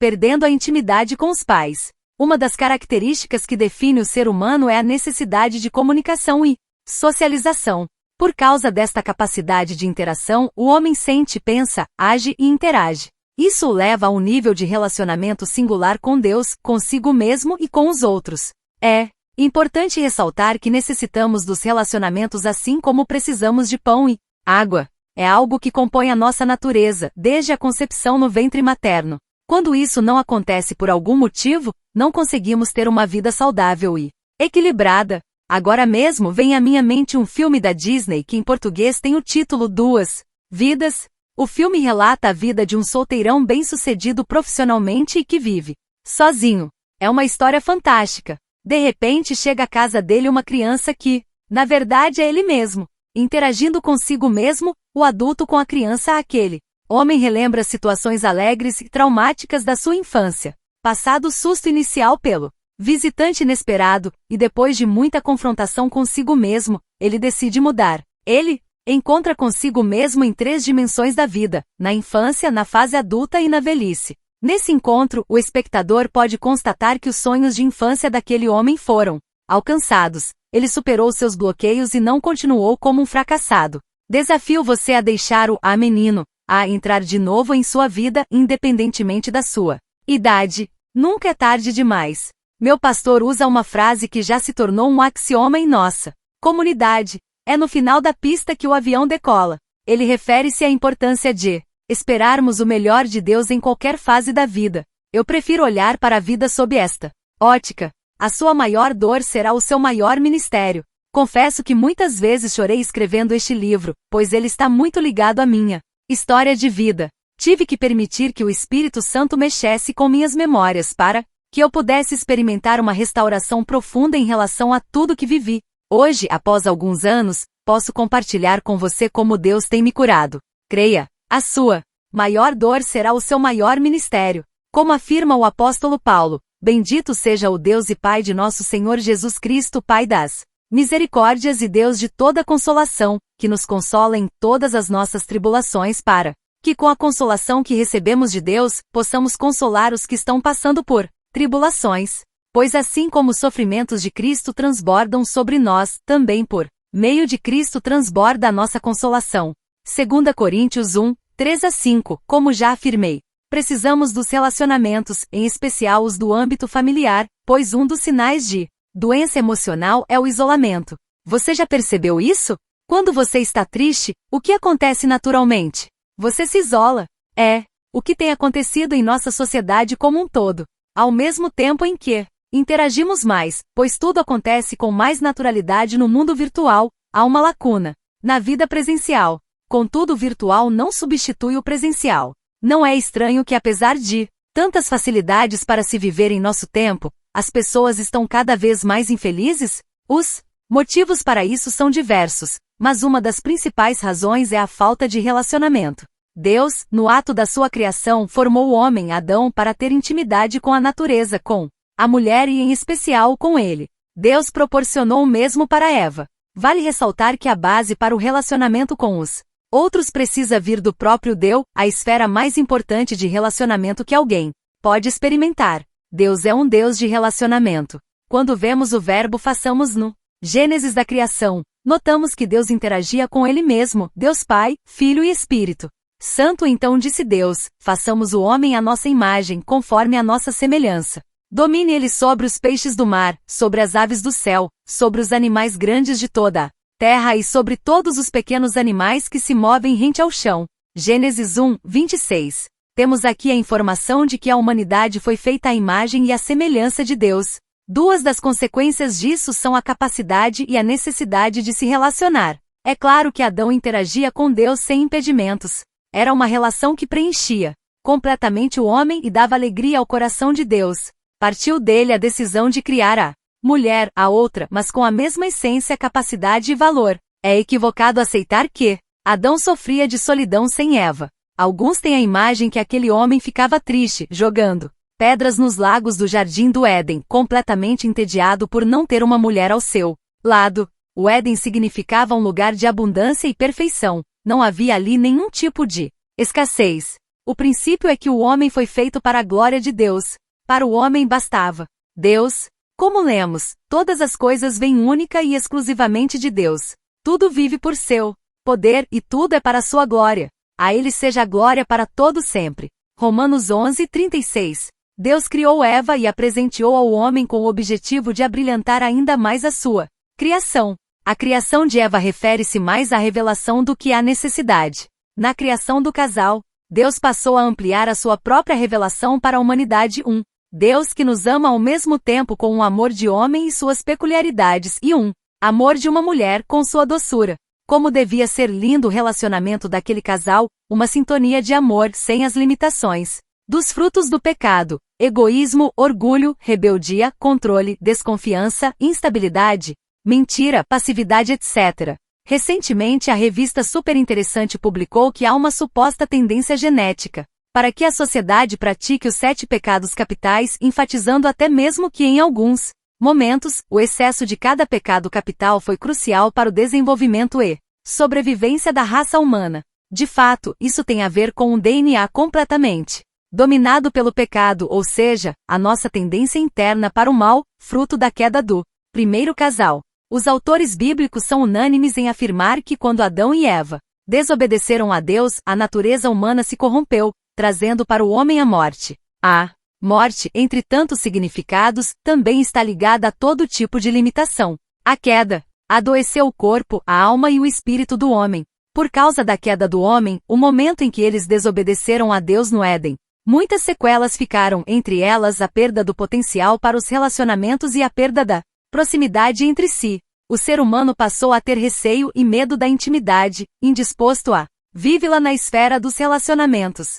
perdendo a intimidade com os pais. Uma das características que define o ser humano é a necessidade de comunicação e socialização. Por causa desta capacidade de interação, o homem sente, pensa, age e interage. Isso o leva a um nível de relacionamento singular com Deus, consigo mesmo e com os outros. É importante ressaltar que necessitamos dos relacionamentos assim como precisamos de pão e água. É algo que compõe a nossa natureza, desde a concepção no ventre materno. Quando isso não acontece por algum motivo, não conseguimos ter uma vida saudável e equilibrada. Agora mesmo vem à minha mente um filme da Disney que em português tem o título Duas Vidas. O filme relata a vida de um solteirão bem-sucedido profissionalmente e que vive sozinho. É uma história fantástica. De repente chega à casa dele uma criança que, na verdade, é ele mesmo. Interagindo consigo mesmo, o adulto com a criança aquele homem relembra situações alegres e traumáticas da sua infância. Passado o susto inicial pelo visitante inesperado, e depois de muita confrontação consigo mesmo, ele decide mudar. Ele encontra consigo mesmo em 3 dimensões da vida, na infância, na fase adulta e na velhice. Nesse encontro, o espectador pode constatar que os sonhos de infância daquele homem foram alcançados. Ele superou seus bloqueios e não continuou como um fracassado. Desafio você a deixar o menino a entrar de novo em sua vida, independentemente da sua idade. Nunca é tarde demais. Meu pastor usa uma frase que já se tornou um axioma em nossa comunidade. É no final da pista que o avião decola. Ele refere-se à importância de esperarmos o melhor de Deus em qualquer fase da vida. Eu prefiro olhar para a vida sob esta ótica. A sua maior dor será o seu maior ministério. Confesso que muitas vezes chorei escrevendo este livro, pois ele está muito ligado à minha história de vida. Tive que permitir que o Espírito Santo mexesse com minhas memórias para que eu pudesse experimentar uma restauração profunda em relação a tudo que vivi. Hoje, após alguns anos, posso compartilhar com você como Deus tem me curado. Creia, a sua maior dor será o seu maior ministério. Como afirma o apóstolo Paulo, bendito seja o Deus e Pai de nosso Senhor Jesus Cristo, Pai das misericórdias e Deus de toda consolação, que nos consola em todas as nossas tribulações para que com a consolação que recebemos de Deus, possamos consolar os que estão passando por tribulações. Pois assim como os sofrimentos de Cristo transbordam sobre nós, também por meio de Cristo transborda a nossa consolação. 2 Coríntios 1, 3-5, como já afirmei. Precisamos dos relacionamentos, em especial os do âmbito familiar, pois um dos sinais de doença emocional é o isolamento. Você já percebeu isso? Quando você está triste, o que acontece naturalmente? Você se isola. É o que tem acontecido em nossa sociedade como um todo. Ao mesmo tempo em que interagimos mais, pois tudo acontece com mais naturalidade no mundo virtual, há uma lacuna na vida presencial. Contudo, o virtual não substitui o presencial. Não é estranho que, apesar de tantas facilidades para se viver em nosso tempo, as pessoas estão cada vez mais infelizes? Os motivos para isso são diversos, mas uma das principais razões é a falta de relacionamento. Deus, no ato da sua criação, formou o homem, Adão, para ter intimidade com a natureza, com a mulher e em especial com ele. Deus proporcionou o mesmo para Eva. Vale ressaltar que a base para o relacionamento com os outros precisa vir do próprio Deus, a esfera mais importante de relacionamento que alguém pode experimentar. Deus é um Deus de relacionamento. Quando vemos o verbo façamos no Gênesis da criação, notamos que Deus interagia com ele mesmo, Deus Pai, Filho e Espírito Santo. Então disse Deus, façamos o homem à nossa imagem, conforme a nossa semelhança. Domine ele sobre os peixes do mar, sobre as aves do céu, sobre os animais grandes de toda a terra e sobre todos os pequenos animais que se movem rente ao chão. Gênesis 1, 26. Temos aqui a informação de que a humanidade foi feita à imagem e à semelhança de Deus. Duas das consequências disso são a capacidade e a necessidade de se relacionar. É claro que Adão interagia com Deus sem impedimentos. Era uma relação que preenchia completamente o homem e dava alegria ao coração de Deus. Partiu dele a decisão de criar a mulher, a outra, mas com a mesma essência, capacidade e valor. É equivocado aceitar que Adão sofria de solidão sem Eva. Alguns têm a imagem que aquele homem ficava triste, jogando pedras nos lagos do Jardim do Éden, completamente entediado por não ter uma mulher ao seu lado. O Éden significava um lugar de abundância e perfeição. Não havia ali nenhum tipo de escassez. O princípio é que o homem foi feito para a glória de Deus. Para o homem bastava Deus. Como lemos, todas as coisas vêm única e exclusivamente de Deus. Tudo vive por seu poder e tudo é para sua glória. A ele seja a glória para todo sempre. Romanos 11:36. Deus criou Eva e a presenteou ao homem com o objetivo de abrilhantar ainda mais a sua criação. A criação de Eva refere-se mais à revelação do que à necessidade. Na criação do casal, Deus passou a ampliar a sua própria revelação para a humanidade. Deus que nos ama ao mesmo tempo com um amor de homem e suas peculiaridades e amor de uma mulher com sua doçura. Como devia ser lindo o relacionamento daquele casal, uma sintonia de amor sem as limitações dos frutos do pecado, egoísmo, orgulho, rebeldia, controle, desconfiança, instabilidade, mentira, passividade, etc. Recentemente a revista Super Interessante publicou que há uma suposta tendência genética para que a sociedade pratique os 7 pecados capitais, enfatizando até mesmo que em alguns momentos, o excesso de cada pecado capital foi crucial para o desenvolvimento e sobrevivência da raça humana. De fato, isso tem a ver com um DNA completamente dominado pelo pecado, ou seja, a nossa tendência interna para o mal, fruto da queda do primeiro casal. Os autores bíblicos são unânimes em afirmar que quando Adão e Eva desobedeceram a Deus, a natureza humana se corrompeu, trazendo para o homem a morte. A morte, entre tantos significados, também está ligada a todo tipo de limitação. A queda adoeceu o corpo, a alma e o espírito do homem. Por causa da queda do homem, o momento em que eles desobedeceram a Deus no Éden, muitas sequelas ficaram, entre elas a perda do potencial para os relacionamentos e a perda da proximidade entre si. O ser humano passou a ter receio e medo da intimidade, indisposto a vivê-la na esfera dos relacionamentos.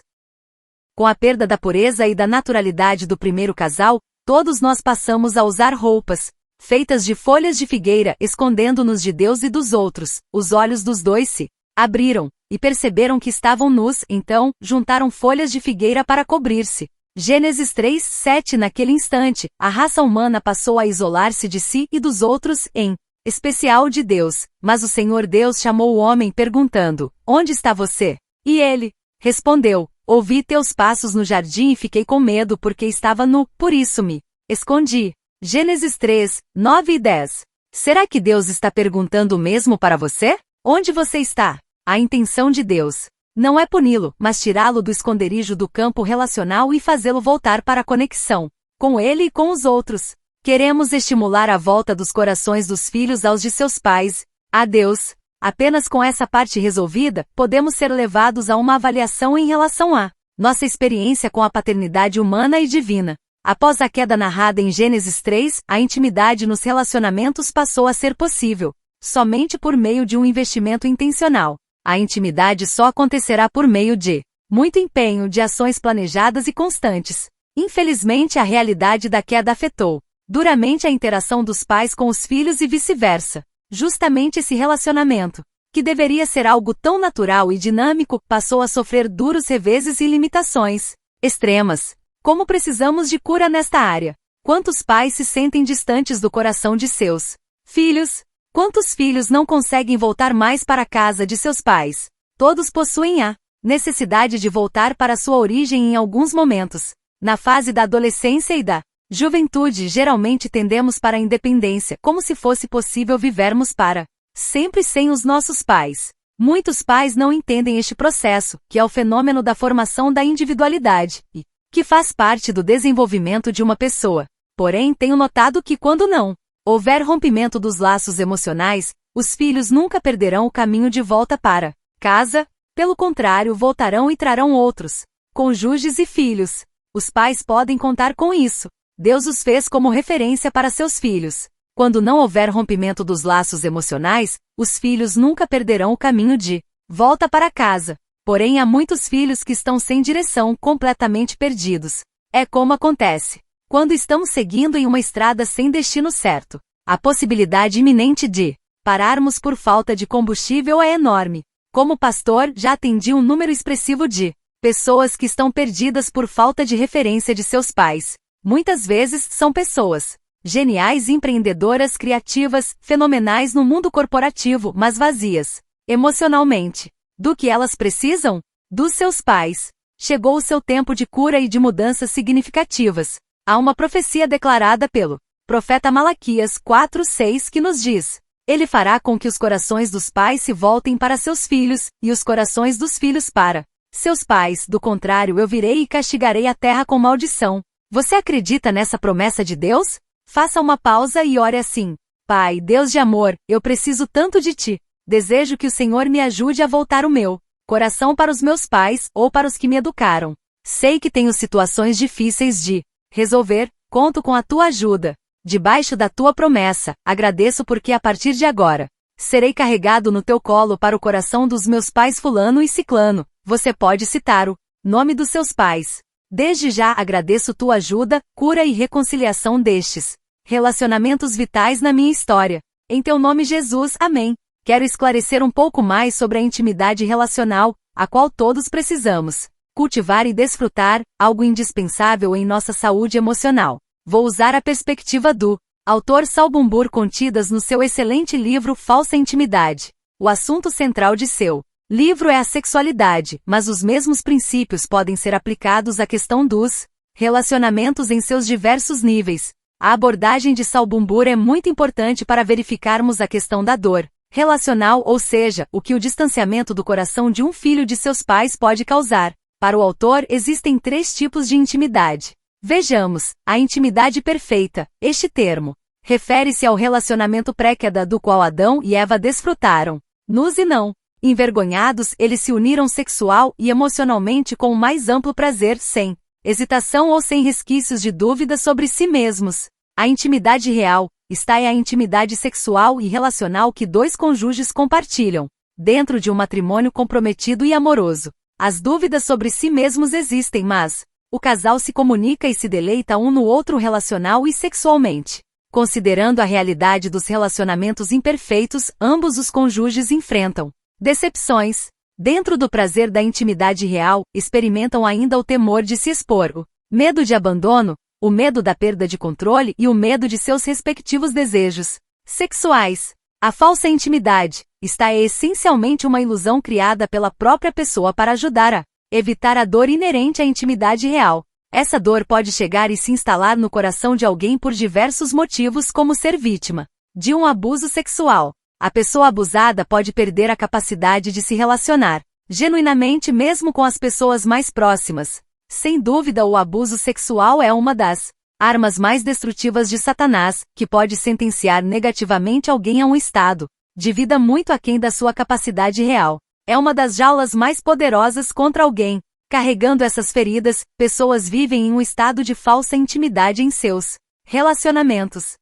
Com a perda da pureza e da naturalidade do primeiro casal, todos nós passamos a usar roupas feitas de folhas de figueira, escondendo-nos de Deus e dos outros. Os olhos dos dois se abriram e perceberam que estavam nus, então juntaram folhas de figueira para cobrir-se. Gênesis 3:7. Naquele instante, a raça humana passou a isolar-se de si e dos outros, em especial de Deus. Mas o Senhor Deus chamou o homem perguntando: "Onde está você?" E ele respondeu: "Ouvi teus passos no jardim e fiquei com medo porque estava nu, por isso me escondi." Gênesis 3:9 e 10. Será que Deus está perguntando o mesmo para você? Onde você está? A intenção de Deus não é puni-lo, mas tirá-lo do esconderijo do campo relacional e fazê-lo voltar para a conexão com ele e com os outros. Queremos estimular a volta dos corações dos filhos aos de seus pais, a Deus. Apenas com essa parte resolvida, podemos ser levados a uma avaliação em relação à nossa experiência com a paternidade humana e divina. Após a queda narrada em Gênesis 3, a intimidade nos relacionamentos passou a ser possível somente por meio de um investimento intencional. A intimidade só acontecerá por meio de muito empenho, de ações planejadas e constantes. Infelizmente, a realidade da queda afetou duramente a interação dos pais com os filhos e vice-versa. Justamente esse relacionamento, que deveria ser algo tão natural e dinâmico, passou a sofrer duros reveses e limitações extremas. Como precisamos de cura nesta área? Quantos pais se sentem distantes do coração de seus filhos? Quantos filhos não conseguem voltar mais para a casa de seus pais? Todos possuem a necessidade de voltar para sua origem em alguns momentos. Na fase da adolescência e da juventude, geralmente tendemos para a independência, como se fosse possível vivermos para sempre sem os nossos pais. Muitos pais não entendem este processo, que é o fenômeno da formação da individualidade, e que faz parte do desenvolvimento de uma pessoa. Porém, tenho notado que quando não houver rompimento dos laços emocionais, os filhos nunca perderão o caminho de volta para casa, pelo contrário, voltarão e trarão outros cônjuges e filhos. Os pais podem contar com isso. Deus os fez como referência para seus filhos. Quando não houver rompimento dos laços emocionais, os filhos nunca perderão o caminho de volta para casa. Porém, há muitos filhos que estão sem direção, completamente perdidos. É como acontece quando estamos seguindo em uma estrada sem destino certo. A possibilidade iminente de pararmos por falta de combustível é enorme. Como pastor, já atendi um número expressivo de pessoas que estão perdidas por falta de referência de seus pais. Muitas vezes são pessoas geniais, empreendedoras, criativas, fenomenais no mundo corporativo, mas vazias emocionalmente. Do que elas precisam? Dos seus pais. Chegou o seu tempo de cura e de mudanças significativas. Há uma profecia declarada pelo profeta Malaquias 4:6 que nos diz: Ele fará com que os corações dos pais se voltem para seus filhos, e os corações dos filhos para seus pais. Do contrário, eu virei e castigarei a terra com maldição. Você acredita nessa promessa de Deus? Faça uma pausa e ore assim: Pai, Deus de amor, eu preciso tanto de Ti. Desejo que o Senhor me ajude a voltar o meu coração para os meus pais, ou para os que me educaram. Sei que tenho situações difíceis de resolver, conto com a Tua ajuda. Debaixo da Tua promessa, agradeço porque a partir de agora, serei carregado no Teu colo para o coração dos meus pais fulano e ciclano. Você pode citar o nome dos seus pais. Desde já agradeço Tua ajuda, cura e reconciliação destes relacionamentos vitais na minha história. Em Teu nome Jesus, amém. Quero esclarecer um pouco mais sobre a intimidade relacional, a qual todos precisamos cultivar e desfrutar, algo indispensável em nossa saúde emocional. Vou usar a perspectiva do autor Saul Boumbour contidas no seu excelente livro Falsa Intimidade. O assunto central de seu livro é a sexualidade, mas os mesmos princípios podem ser aplicados à questão dos relacionamentos em seus diversos níveis. A abordagem de Saul Boumbour é muito importante para verificarmos a questão da dor relacional, ou seja, o que o distanciamento do coração de um filho de seus pais pode causar. Para o autor, existem 3 tipos de intimidade. Vejamos, a intimidade perfeita. Este termo refere-se ao relacionamento pré-queda do qual Adão e Eva desfrutaram. Nus e não envergonhados, eles se uniram sexual e emocionalmente com o mais amplo prazer, sem hesitação ou sem resquícios de dúvida sobre si mesmos. A intimidade real está é a intimidade sexual e relacional que 2 cônjuges compartilham, dentro de um matrimônio comprometido e amoroso. As dúvidas sobre si mesmos existem, mas o casal se comunica e se deleita um no outro relacional e sexualmente. Considerando a realidade dos relacionamentos imperfeitos, ambos os cônjuges enfrentam decepções. Dentro do prazer da intimidade real, experimentam ainda o temor de se expor, o medo de abandono, o medo da perda de controle e o medo de seus respectivos desejos sexuais. A falsa intimidade é essencialmente uma ilusão criada pela própria pessoa para ajudar a evitar a dor inerente à intimidade real. Essa dor pode chegar e se instalar no coração de alguém por diversos motivos, como ser vítima de um abuso sexual. A pessoa abusada pode perder a capacidade de se relacionar genuinamente mesmo com as pessoas mais próximas. Sem dúvida, o abuso sexual é uma das armas mais destrutivas de Satanás, que pode sentenciar negativamente alguém a um estado de vida muito aquém da sua capacidade real. É uma das jaulas mais poderosas contra alguém. Carregando essas feridas, pessoas vivem em um estado de falsa intimidade em seus relacionamentos.